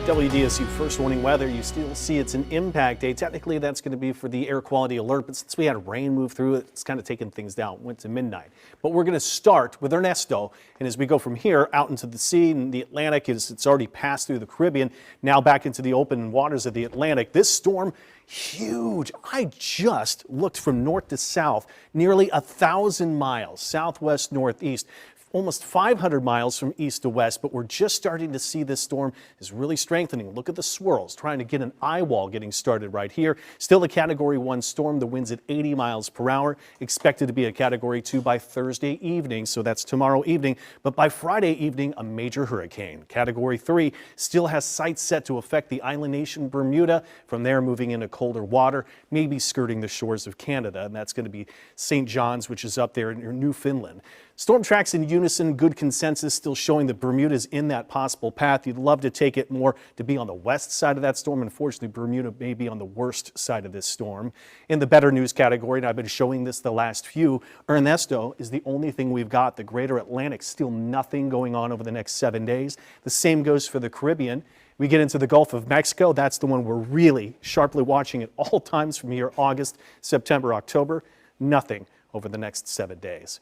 WDSU first warning weather. You still see it's an impact day. Technically, that's going to be for the air quality alert, but since we had rain move through it, it's kind of taken things down. Went to midnight. But we're going to start with Ernesto, and as we go from here out into the sea and the Atlantic, it's already passed through the Caribbean, now back into the open waters of the Atlantic. This storm, huge. I just looked from north to south, nearly 1,000 miles, southwest, northeast. Almost 500 miles from east to west, but we're just starting to see this storm is really strengthening. Look at the swirls, trying to get an eye wall getting started right here. Still a Category 1 storm, the winds at 80 miles per hour, expected to be a Category 2 by Thursday evening, so that's tomorrow evening. But by Friday evening, a major hurricane. Category 3 still has sights set to affect the island nation Bermuda. From there, moving into colder water, maybe skirting the shores of Canada, and that's going to be St. John's, which is up there near Newfoundland. Storm tracks in unison, good consensus, still showing that Bermuda's in that possible path. You'd love to take it more to be on the west side of that storm. Unfortunately, Bermuda may be on the worst side of this storm. In the better news category, and I've been showing this the last few, Ernesto is the only thing we've got. The greater Atlantic, still nothing going on over the next 7 days. The same goes for the Caribbean. We get into the Gulf of Mexico. That's the one we're really sharply watching at all times from here, August, September, October. Nothing over the next 7 days.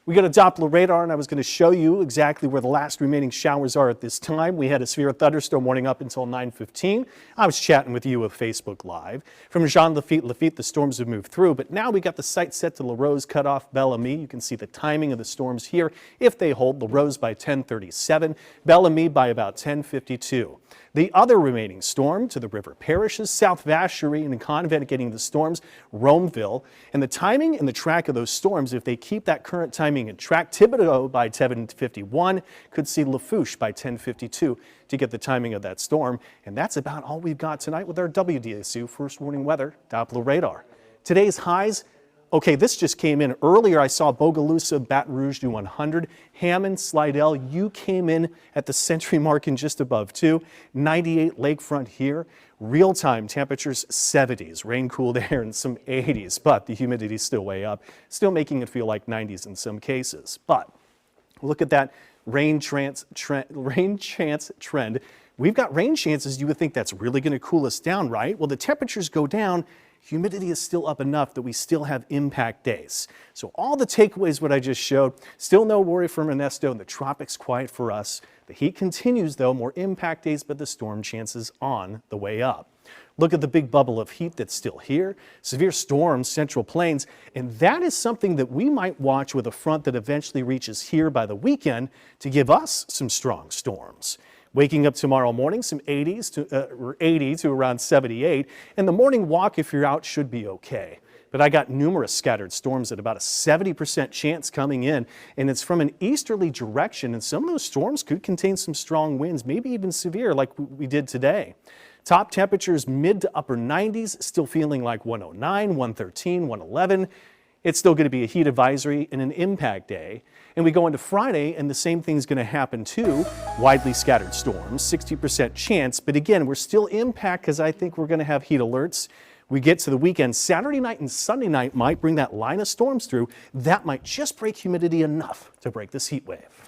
We got a Doppler radar, and I was going to show you exactly where the last remaining showers are at this time. We had a severe thunderstorm warning up until 9:15. I was chatting with you with Facebook Live. From Jean Lafitte, the storms have moved through, but now we got the sight set to Larose, Cutoff, Bel-Ami. You can see the timing of the storms here. If they hold, Larose by 10:37, Bel-Ami by about 10:52. The other remaining storm to the river parishes, South Vacherie and Convent getting the storms, Romeville. And the timing and the track of those storms, if they keep that current timing and track, Thibodaux by 10:51, could see Lafourche by 10:52 to get the timing of that storm. And that's about all we've got tonight with our WDSU First Warning Weather Doppler radar. Today's highs. Okay, this just came in earlier. I saw Bogalusa, Baton Rouge do 100. Hammond, Slidell, you came in at the century mark and just above too. 98 lakefront here. Real-time temperatures 70s, rain cooled air and some 80s, but the humidity is still way up, still making it feel like 90s in some cases. But look at that rain chance trend. We've got rain chances. You would think that's really going to cool us down, right? Well, the temperatures go down. Humidity is still up enough that we still have impact days. So all the takeaways what I just showed, still no worry from Ernesto, and the tropics quiet for us. The heat continues though, more impact days, but the storm chances on the way up. Look at the big bubble of heat that's still here. Severe storms, Central Plains, and that is something that we might watch with a front that eventually reaches here by the weekend to give us some strong storms. Waking up tomorrow morning, some 80s to 80 to around 78, and the morning walk, if you're out, should be okay. But I got numerous scattered storms at about a 70% chance coming in, and it's from an easterly direction, and some of those storms could contain some strong winds, maybe even severe like we did today. Top temperatures mid to upper 90s, still feeling like 109, 113, 111. It's still going to be a heat advisory and an impact day. And we go into Friday, and the same thing's going to happen too. Widely scattered storms, 60% chance. But again, we're still impact because I think we're going to have heat alerts. We get to the weekend, Saturday night and Sunday night might bring that line of storms through. That might just break humidity enough to break this heat wave.